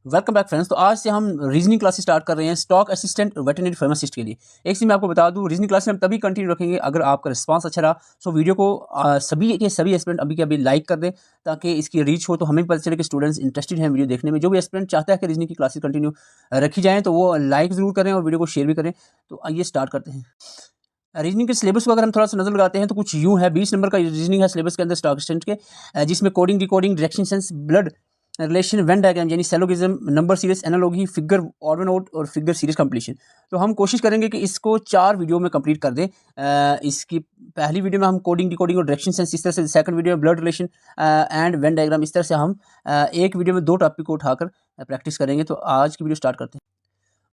Welcome back friends. तो आज से हम रीजनिंग क्लासेस स्टार्ट कर रहे हैं स्टॉक असिस्टेंट और वेटरनरी फार्मासिस्ट के लिए। एक चीज़ मैं आपको बता दूं, रीजनिंग क्लास में हम तभी कंटिन्यू रखेंगे अगर आपका रिस्पांस अच्छा रहा। सो वीडियो को सभी के सभी एस्पिरेंट अभी के अभी लाइक कर दें ताकि इसकी रीच हो, तो हमें पता चले कि स्टूडेंट्स इंटरेस्टेड हैं वीडियो देखने में। जो भी एस्पिरेंट चाहता है कि रीजनिंग की क्लासेस कंटिन्यू रखी जाएँ तो वो लाइक ज़रूर करें और वीडियो को शेयर भी करें। तो आइए स्टार्ट करते हैं। रीजनिंग के सिलेबस को अगर हम थोड़ा सा नजर लगाते हैं तो कुछ यूँ है। 20 नंबर का रीजनिंग है सिलेबस के अंदर स्टॉक एक्सटेंट के, जिसमें coding, decoding, direction sense, blood relation, venn diagram यानी syllogism, number series, analogy, figure order note और फिगर सीरीज कंप्लीशन। तो हम कोशिश करेंगे कि इसको 4 वीडियो में कंप्लीट कर दें। इसकी पहली वीडियो में हम कोडिंग, डिकोडिंग और डायरेक्शन सेंस इस तरह से, सेकंड वीडियो में blood relation and Venn diagram इस तरह से हम एक वीडियो में 2 टॉपिक को उठाकर प्रैक्टिस करेंगे। तो आज की वीडियो स्टार्ट करते हैं।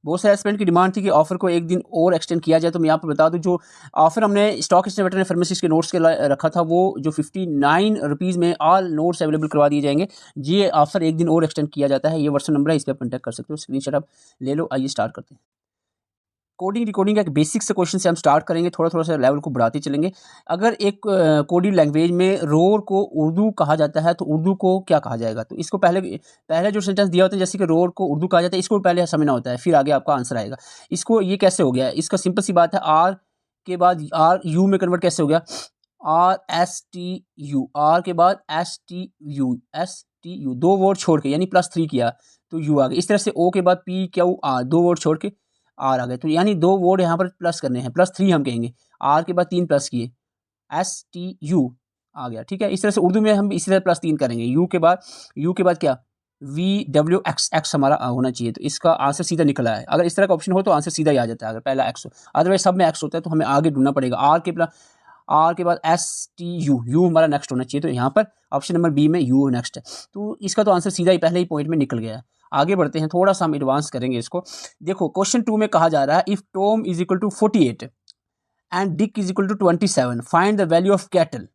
बहुत सारे एस्पिरेंट की डिमांड थी कि ऑफर को एक दिन और एक्सटेंड किया जाए। तो मैं यहाँ पर बता दूं, जो ऑफर हमने स्टॉक एक्सचेंज वेटरनरी फार्मेसिस्ट के नोट्स के रखा था, वो जो 59 रुपीज़ में ऑल नोट्स अवेलेबल करवा दिए जाएंगे। ये ऑफर एक दिन और एक्सटेंड किया जाता है। ये व्हाट्सएप नंबर है, इस पर आप कॉन्टैक्ट कर सकते हो। स्क्रीनशॉट आप ले लो। आइए स्टार्ट करते हैं। कोडिंग रिकॉर्डिंग का एक बेसिक से क्वेश्चन से हम स्टार्ट करेंगे, थोड़ा थोड़ा सा लेवल को बढ़ाते चलेंगे। अगर एक कोडिंग लैंग्वेज में रोर को उर्दू कहा जाता है तो उर्दू को क्या कहा जाएगा? तो इसको पहले जो सेंटेंस दिया होता है, जैसे कि रोर को उर्दू कहा जाता है, इसको पहले समझना होता है, फिर आगे आपका आंसर आएगा। इसको ये कैसे हो गया? इसका सिंपल सी बात है, आर के बाद आर यू में कन्वर्ट कैसे हो गया? R S T U, R के बाद एस टी यू, 2 वर्ड छोड़ के यानी +3 किया तो यू आ गया। इस तरह से ओ के बाद पी क्यू आर, 2 वर्ड छोड़ के आर आ गए। तो यानी 2 वर्ड यहाँ पर प्लस करने हैं, +3 हम कहेंगे। आर के बाद 3 प्लस किए, एस टी यू आ गया। ठीक है, इस तरह से उर्दू में हम इसी तरह +3 करेंगे। यू के बाद क्या? वी डब्ल्यू एक्स, एक्स हमारा होना चाहिए। तो इसका आंसर सीधा निकला है। अगर इस तरह का ऑप्शन हो तो आंसर सीधा ही आ जाता है, अगर पहला एक्स हो। अदरवाइज सब में एक्स होता है तो हमें आगे ढूंढना पड़ेगा। आर के बाद एस टी यू, यू हमारा नेक्स्ट होना चाहिए। तो यहाँ पर ऑप्शन नंबर बी में यू नेक्स्ट है। तो इसका तो आंसर सीधा ही पहले ही पॉइंट में निकल गया है। आगे बढ़ते हैं, थोड़ा सा हम एडवांस करेंगे इसको। देखो क्वेश्चन 2 में कहा जा रहा है, if Tom is equal to 48 and Dick is equal to 27, find the value of cattle.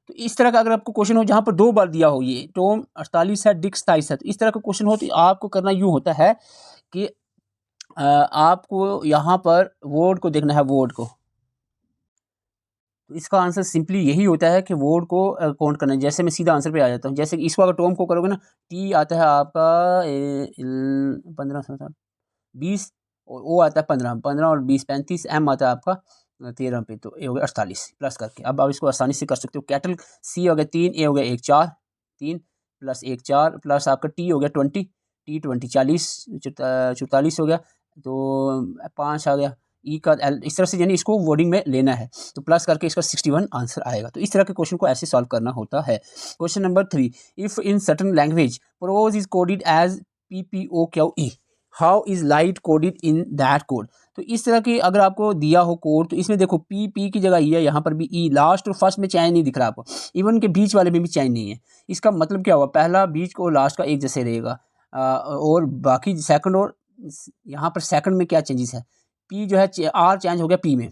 तो इस तरह का अगर आपको क्वेश्चन हो जहां पर 2 बार दिया हो, ये टॉम 48 है, डिक 27 है, तो इस तरह का क्वेश्चन हो तो आपको करना यूं होता है कि आपको यहाँ पर वर्ड को देखना है, वर्ड को। तो इसका आंसर सिंपली यही होता है कि वर्ड को काउंट करना है। जैसे मैं सीधा आंसर पे आ जाता हूँ। जैसे कि इसको अगर टॉम को करोगे ना, टी आता है आपका 15, 17, 20 और ओ आता है 15, 15 और 20 35, एम आता है आपका 13 पे। तो ए हो गया 48 प्लस करके। अब आप इसको आसानी से कर सकते हो। कैटल सी हो गया 3, ए हो गया 1, 4, 3 प्लस 1 4 प्लस आपका टी हो गया 20, टी 20 40, 44 हो गया। तो 5 आ गया। ई का एल, इस तरह से यानी इसको वर्डिंग में लेना है। तो प्लस करके इसका 61 आंसर आएगा। तो इस तरह के क्वेश्चन को ऐसे सॉल्व करना होता है। Question number 3, if in certain language prose is coded as PPOQE, how is light coded in that code. तो इस तरह की अगर आपको दिया हो कोड, तो इसमें देखो पी की जगह ई है, यहाँ पर भी ई, लास्ट और फर्स्ट में चेंज नहीं दिख रहा आपको, इवन के बीच वाले में भी चेंज नहीं है। इसका मतलब क्या हुआ? पहला बीच को लास्ट का एक जैसे रहेगा, और बाकी सेकंड, और यहाँ पर सेकंड में क्या चेंजेस है? पी जो है आर चेंज हो गया पी में,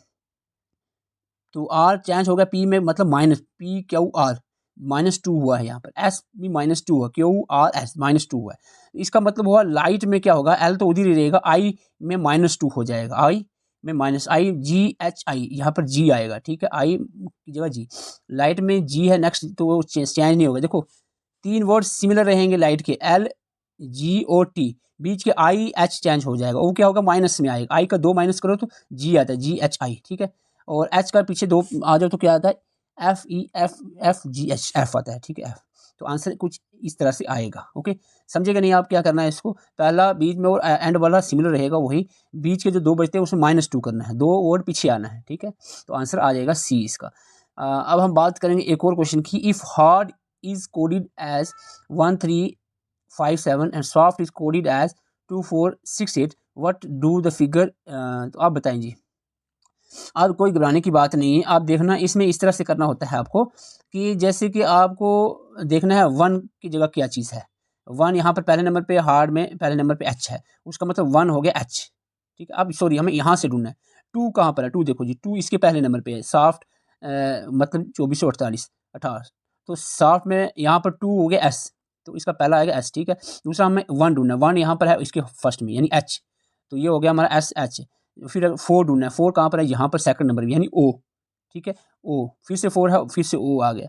तो आर चेंज हो गया पी में, मतलब माइनस PQR -2 हुआ है। यहाँ पर एस भी -2 हुआ, QRS -2 हुआ है। इसका मतलब हुआ लाइट में क्या होगा? एल तो उधर ही रहेगा, आई में -2 हो जाएगा, आई में -GHI, यहाँ पर जी आएगा। ठीक है, आई की जगह जी, लाइट में जी है नेक्स्ट, तो वो चेंज नहीं होगा। देखो 3 वर्ड सिमिलर रहेंगे लाइट के, LGOT, बीच के IH चेंज हो जाएगा, वो क्या होगा? माइनस में आएगा। आई का 2 माइनस करो तो जी आता है, GHI। ठीक है, और एच का पीछे 2 आ जाओ तो क्या आता है? FEFGH, एफ आता है। ठीक है, एफ। तो आंसर कुछ इस तरह से आएगा। ओके, समझेगा नहीं आप? क्या करना है इसको, पहला बीच में और एंड वाला सिमिलर रहेगा, वही बीच के जो 2 बचते हैं उसमें -2 करना है, 2 वर्ड पीछे आना है। ठीक है, तो आंसर आ जाएगा सी इसका। अब हम बात करेंगे एक और क्वेश्चन की, if hard is coded as 1357 and soft is coded as 2468, what do the figure। तो आप बताएं जी। अब कोई घबराने की बात नहीं है, आप देखना इसमें इस तरह से करना होता है आपको, कि जैसे कि आपको देखना है 1 की जगह क्या चीज़ है। 1 यहाँ पर पहले नंबर पे, हार्ड में पहले नंबर पे H है, उसका मतलब 1 हो गया H। ठीक है, अब सॉरी हमें यहाँ से ढूंढना है 2 कहाँ पर है? 2 देखो जी, 2 इसके पहले नंबर पे है। सॉफ्ट मतलब 2448 18, तो सॉफ्ट में यहाँ पर 2 हो गया S, तो इसका पहला आएगा S। ठीक है, दूसरा हमें 1 ढूंढना है, 1 यहाँ पर है इसके फर्स्ट में यानी H, तो ये हो गया हमारा SH। फिर 4 ढूंढना है, 4 कहाँ पर है? यहाँ पर सेकंड नंबर में यानी O। ठीक है, O, फिर से 4 है, फिर से O आ गया,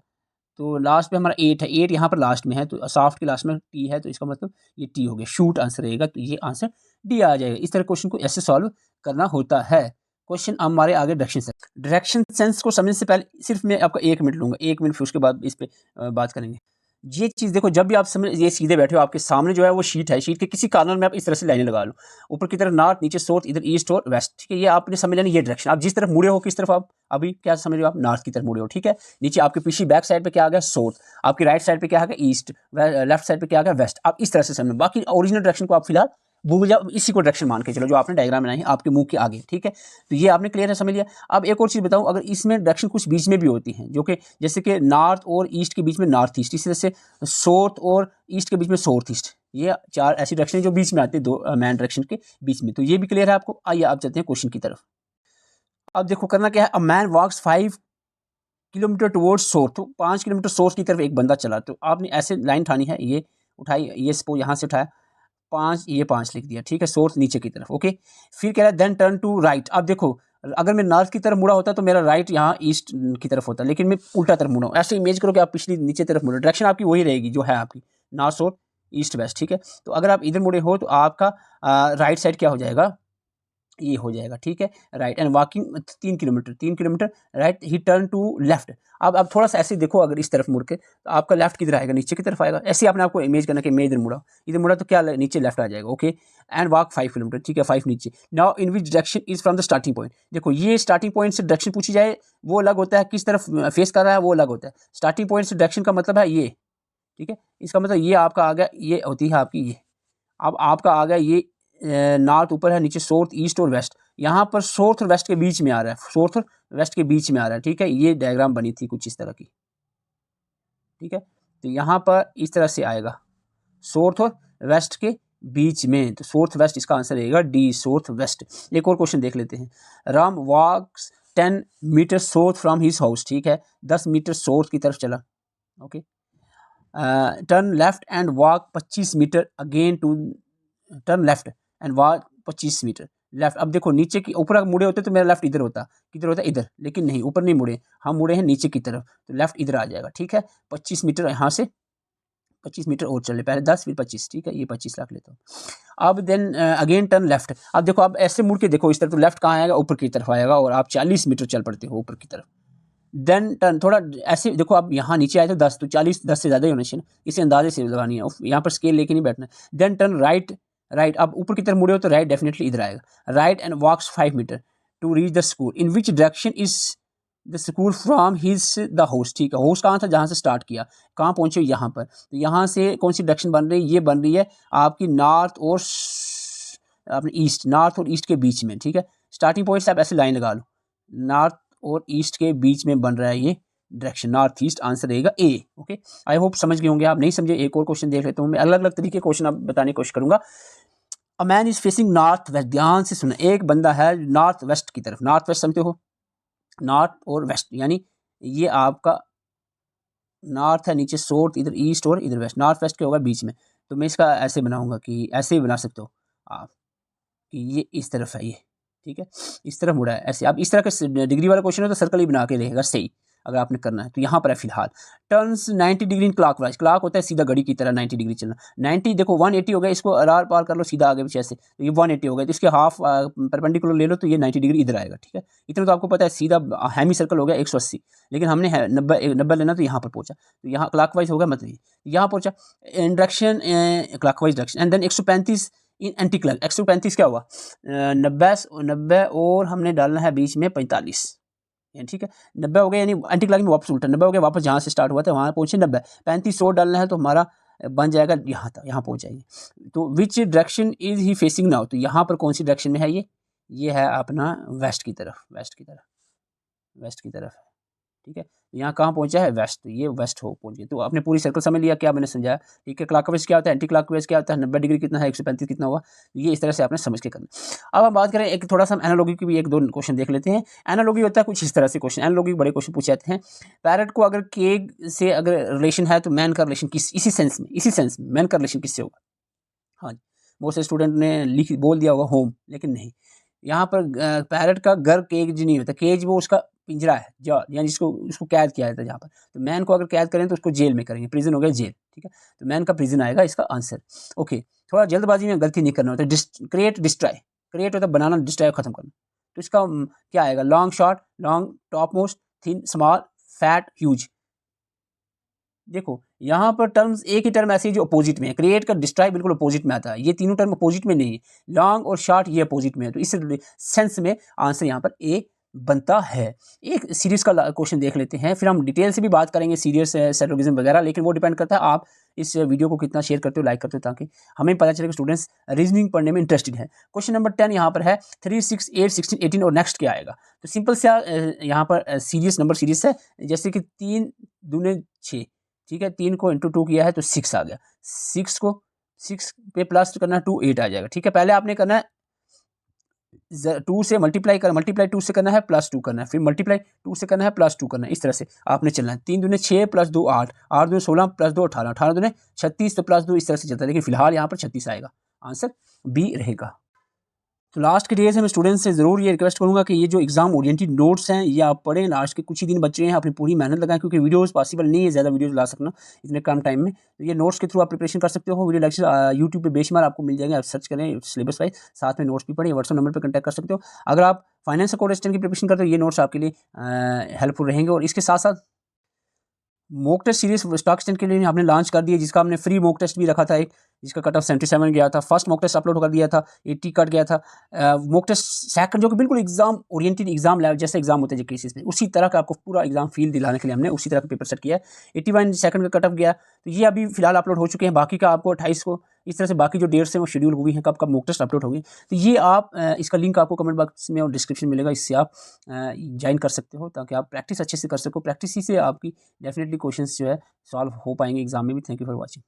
तो लास्ट में हमारा 8 है, 8 यहाँ पर लास्ट में है, तो सॉफ्ट के लास्ट में टी है, तो इसका मतलब ये टी हो गया, शूट आंसर रहेगा, तो ये आंसर डी आ जाएगा। इस तरह क्वेश्चन को ऐसे सॉल्व करना होता है। क्वेश्चन हमारे आगे डायरेक्शन सेंस। डायरेक्शन सेंस को समझने से पहले सिर्फ मैं आपका 1 मिनट लूँगा, 1 मिनट, फिर उसके बाद इस पर बात करेंगे। ये चीज़ देखो, जब भी आप समझ ये सीधे बैठे हो, आपके सामने जो है वो शीट है, शीट के किसी कॉर्नर में आप इस तरह से लाइनें लगा लो, ऊपर की तरफ नॉर्थ, नीचे साउथ, इधर ईस्ट और वेस्ट, ठीक है। ये आपने समझ लेना, ये डायरेक्शन। आप जिस तरफ मुड़े हो, किस तरफ आप अभी क्या समझ रहे हो, आप नॉर्थ की तरफ मुड़े हो, ठीक है। नीचे आपके पीछे बैक साइड पे क्या आ गया, साउथ, आपकी राइट साइड पे क्या आ गया, ईस्ट, लेफ्ट साइड पे क्या आ गया, वेस्ट। आप इस तरह से समझ, बाकी ओरिजिनल डायरेक्शन को आप फिलहाल भूल जाओ, इसी को डायरेक्शन मान के चलो जो आपने डायग्राम बनाई है आपके मुंह के आगे, ठीक है। तो ये आपने क्लियर है, समझ लिया। अब एक और चीज़ बताऊं, अगर इसमें डायरेक्शन कुछ बीच में भी होती हैं, जो कि जैसे कि नॉर्थ और ईस्ट के बीच में नॉर्थ ईस्ट, इसी तरह से साउथ और ईस्ट के बीच में साउथ ईस्ट, ये 4 ऐसी डायरेक्शन जो बीच में आती है, 2 मैन डायरेक्शन के बीच में। तो ये भी क्लियर है आपको। आइए आप चलते हैं क्वेश्चन की तरफ। अब देखो करना क्या है, a man walks 5 kilometre towards south, तो 5 किलोमीटर साउथ की तरफ एक बंदा चला, तो आपने ऐसे लाइन उठानी है, ये उठाई, ये सपोज यहाँ से उठाया 5, ये 5 लिख दिया, ठीक है, सोर्स नीचे की तरफ, ओके। फिर कह रहा है देन टर्न टू राइट। अब देखो, अगर मैं नॉर्थ की तरफ मुड़ा होता तो मेरा राइट यहाँ ईस्ट की तरफ होता, लेकिन मैं उल्टा तरफ मुड़ा हूँ। ऐसे इमेज करो कि आप पिछली नीचे तरफ मुड़े, डायरेक्शन आपकी वही रहेगी जो है आपकी, नॉर्थ साउथ ईस्ट वेस्ट, ठीक है। तो अगर आप इधर मुड़े हो तो आपका राइट साइड क्या हो जाएगा, ये हो जाएगा, ठीक है, right. And walking 3 kilometre right, he turn to left. अब थोड़ा सा ऐसे देखो, अगर इस तरफ मुड़ के तो आपका लेफ्ट किधर आएगा, नीचे की तरफ आएगा। ऐसे आपने आपको इमेज करना कि मैं इधर मुड़ा तो क्या नीचे लेफ्ट आ जाएगा, ओके। एंड वॉक 5 किलोमीटर, ठीक है, 5 नीचे। Now in which direction is from the starting point. देखो ये स्टार्टिंग पॉइंट से डायरेक्शन पूछी जाए वो अलग होता है, किस तरफ फेस कर रहा है वो अलग होता है। स्टार्टिंग पॉइंट से डायरेक्शन का मतलब है ये, ठीक है, इसका मतलब ये आपका आ गया, ये होती है आपकी ये। अब आपका आ गया ये नॉर्थ ऊपर है, नीचे साउथ ईस्ट और वेस्ट, यहाँ पर साउथ और वेस्ट के बीच में आ रहा है, साउथ और वेस्ट के बीच में आ रहा है, ठीक है। ये डायग्राम बनी थी कुछ इस तरह की, ठीक है। तो यहाँ पर इस तरह से आएगा, साउथ और वेस्ट के बीच में, तो साउथ वेस्ट इसका आंसर रहेगा डी, साउथ वेस्ट। एक और क्वेश्चन देख लेते हैं। Ram walks 10 metre south from his house, ठीक है, 10 मीटर साउथ की तरफ चला, okay. Turn left and walk 25 metre again to turn left and walk 25 metre left. अब देखो नीचे की ऊपर मुड़े होते तो मेरा लेफ्ट इधर होता, किधर होता इधर, लेकिन नहीं, ऊपर नहीं मुड़े, हम मुड़े हैं नीचे की तरफ, तो लेफ्ट इधर आ जाएगा, ठीक है। 25 मीटर यहाँ से 25 मीटर और चले, पहले 10 फिर 25, ठीक है, ये 25 रख लेता हूँ। अब देन अगेन टर्न लेफ्ट। अब देखो, अब ऐसे मुड़ के देखो इस तरफ, तो लेफ्ट कहाँ आएगा, ऊपर की तरफ आएगा, और आप 40 मीटर चल पड़ते हो ऊपर की तरफ। देन टर्न थोड़ा ऐसे देखो, आप यहाँ नीचे आए तो 10, तो 40 10 से ज़्यादा ही होना चाहिए ना, इसे अंदाजे से लगानी है, यहाँ पर स्केल लेके नहीं बैठना। देन टर्न राइट, राइट अब ऊपर की तरफ मुड़े हो तो राइट डेफिनेटली इधर आएगा, right and walks 5 metre to reach the school. In which direction is the school from his the house, ठीक है। हाउस कहाँ था, जहाँ से स्टार्ट किया, कहाँ पहुँचे, यहाँ पर। तो यहाँ से कौन सी डायरेक्शन बन रही है, ये बन रही है आपकी नॉर्थ और अपने ईस्ट, नॉर्थ और ईस्ट के बीच में, ठीक है। स्टार्टिंग पॉइंट से आप ऐसे लाइन लगा लो, नॉर्थ और ईस्ट के बीच में बन रहा है ये डायरेक्शन, नॉर्थ ईस्ट, आंसर रहेगा ए, ओके। आई होप समझ गए होंगे। आप नहीं समझे, एक और क्वेश्चन देख लेता हूँ मैं, अलग अलग तरीके के क्वेश्चन आप बताने की कोशिश करूंगा। A man is facing north west, ध्यान से सुना, एक बंदा है नॉर्थ वेस्ट की तरफ, नॉर्थ वेस्ट समझते हो, नॉर्थ और वेस्ट, यानी ये आपका नॉर्थ है, नीचे साउथ, इधर ईस्ट और इधर वेस्ट, नॉर्थ वेस्ट के होगा बीच में। तो मैं इसका ऐसे बनाऊंगा कि ऐसे ही बना सकते हो आप, कि ये इस तरफ है ये, ठीक है, इस तरफ मुड़ा है ऐसे। आप इस तरह का डिग्री वाला क्वेश्चन हो तो सर्कल ही बना के रहेगा सही, अगर आपने करना है तो। यहाँ पर है फिलहाल turns 90 degree in clockwise, clock होता है सीधा घड़ी की तरह 90 डिग्री चलना। 90 देखो 180 हो गया, इसको आर पार कर लो सीधा आगे पीछे ऐसे, तो ये 180 हो गया, तो इसके हाफ परपेंडिकुलर ले लो तो ये 90 डिग्री इधर आएगा, ठीक है। इतना तो आपको पता है, सीधा हेमी सर्कल हो गया 180, लेकिन हमने 90 लेना, तो यहाँ पर पहुंचा, तो यहाँ क्लॉकवाइज होगा, मतलब यहाँ पहुंचा in direction clockwise direction. And then 135 in anti clock, 135 क्या हुआ, 90 और हमने डालना है बीच में 45, ठीक है, 90 हो गया, यानी एंटी क्लॉक में वापस उल्टा 90 हो गया, वापस जहाँ से स्टार्ट हुआ था वहाँ पहुँचे 90, 35 100 डालना है तो हमारा बन जाएगा यहाँ तक, यहाँ पहुँच जाएंगे। तो विच direction is he facing now, तो यहाँ पर कौन सी डायरेक्शन में है, ये है अपना वेस्ट की तरफ, वेस्ट की तरफ, वेस्ट की तरफ, ठीक है। यहाँ कहाँ पहुंचा है, वेस्ट, तो ये वेस्ट हो पहुंच गया। तो आपने पूरी सर्कल समझ लिया क्या मैंने समझाया, ठीक है। क्लॉकवाइज क्या होता है, एंटी क्लॉकवाइज क्या होता है, 90 डिग्री कितना है, 135 कितना हुआ, ये इस तरह से आपने समझ के करना। अब हम बात करें एक थोड़ा सा एनालॉजी की भी, एक दो क्वेश्चन देख लेते हैं। एनालॉजी होता है कुछ इस तरह से क्वेश्चन, एनालॉजी बड़े क्वेश्चन पूछे जाते हैं। पैरट को अगर केक से अगर रिलेशन है तो मैन का रिलेशन किस, इसी सेंस में मैन का रिलेशन किससे होगा। हाँ, बहुत से स्टूडेंट ने बोल दिया होगा होम, लेकिन नहीं, यहाँ पर पैरट का घर केज नहीं होता, केज वो उसका पिंजरा है यानी जिसको उसको कैद किया जाता है जहाँ पर, तो मैन को अगर कैद करें तो उसको जेल में करेंगे, प्रिजन हो गया जेल, ठीक है, तो मैन का प्रिजन आएगा इसका आंसर। ओके, थोड़ा जल्दबाजी में गलती नहीं करना होता, क्रिएट डिस्ट्रॉय, क्रिएट होता है बनाना, डिस्ट्रॉय खत्म करना, तो इसका क्या आएगा, long short, long top most, thin small, fat huge. देखो यहाँ पर टर्म्स एक ही टर्म ऐसी जो अपोजिट में है, क्रिएट का डिस्ट्रॉय बिल्कुल अपोजिट में आता है, ये तीनों टर्म अपोजिट में नहीं है, लॉन्ग और शॉर्ट ये अपोजिट में है, तो इस सेंस में आंसर यहाँ पर ए बनता है। एक सीरीज का क्वेश्चन देख लेते हैं, फिर हम डिटेल से भी बात करेंगे सीरीज सेलोगिज्म वगैरह, लेकिन वो डिपेंड करता है आप इस वीडियो को कितना शेयर करते हो, लाइक करते हो, ताकि हमें पता चले कि स्टूडेंट्स रीजनिंग पढ़ने में इंटरेस्टेड है। क्वेश्चन नंबर 10 यहाँ पर है 3, 6, 8, 16, 18 और नेक्स्ट क्या आएगा, तो सिंपल से यहाँ पर सीरीज नंबर सीरीज है, जैसे कि 3 दूने 6, ठीक है, 3 को इंटू 2 किया है तो 6 आ गया, 6 को 6 पे प्लस करना है 2, 8 आ जाएगा, ठीक है, पहले आपने करना है 2 से मल्टीप्लाई 2 से करना है प्लस 2 करना है, फिर मल्टीप्लाई 2 से करना है प्लस 2 करना है, इस तरह से आपने चलना है। 3 दूने 6 प्लस 2 8, 8 दूने 16 प्लस 2 18, 18 दूने 36 तो प्लस 2, इस तरह से चलता है, लेकिन फिलहाल यहाँ पर 36 आएगा, आंसर बी रहेगा। तो लास्ट के डेज में स्टूडेंट्स से ज़रूर ये रिक्वेस्ट करूँगा कि ये जो एग्जाम ओरिएंटेड नोट्स हैं ये आप पढ़ें, लास्ट के कुछ ही दिन बचे हैं, अपनी पूरी मेहनत लगाएं, क्योंकि वीडियोस पॉसिबल नहीं है ज़्यादा वीडियोस ला सकना इतने कम टाइम में, तो ये नोट्स के थ्रू आप प्रिपरेशन कर सकते हो। वीडियो लेक्चर यूट्यूब पे बेशुमार आपको मिल जाएंगे, आप सर्च करें सिलेबस वाइज, साथ में नोट्स भी पढ़ें, व्हाट्सअप नंबर पर कॉन्टैक्ट कर सकते हो। अगर आप फाइनेंस कोड असिस्टेंट की प्रिपरेशन करते हो ये नोट्स आपके लिए हेल्पफुल रहेंगे। और इसके साथ साथ mock test series stock exchange के लिए हमने लॉन्च कर दिया, जिसका हमने फ्री मॉक टेस्ट भी रखा था एक, जिसका कट ऑफ 77 गया था, फर्स्ट मॉक टेस्ट अपलोड कर दिया था 80 कट गया था, मॉक टेस्ट सेकंड जो कि बिल्कुल एग्जाम ओरिएंटेड एग्जाम लेवल जैसे एग्जाम होते हैं केसेस में, उसी तरह का आपको पूरा एग्जाम फील दिलाने के लिए हमने उसी तरह का पेपर सेट किया है। 81 सेकंड का कट ऑफ गया, तो ये अभी फिलहाल अपलोड हो चुके हैं, बाकी का आपको 28 को, इस तरह से बाकी जो डेट्स हैं वो शेड्यूल हुई हैं कब कब मॉक टेस्ट अपलोड होगी, तो ये आप इसका लिंक आपको कमेंट बॉक्स में और डिस्क्रिप्शन मिलेगा, इससे आप ज्वाइन कर सकते हो ताकि आप प्रैक्टिस अच्छे से कर सको, प्रैक्टिस ही से आपकी डेफिनेटली क्वेश्चंस जो है सॉल्व हो पाएंगे एग्जाम में भी। Thank you for watching.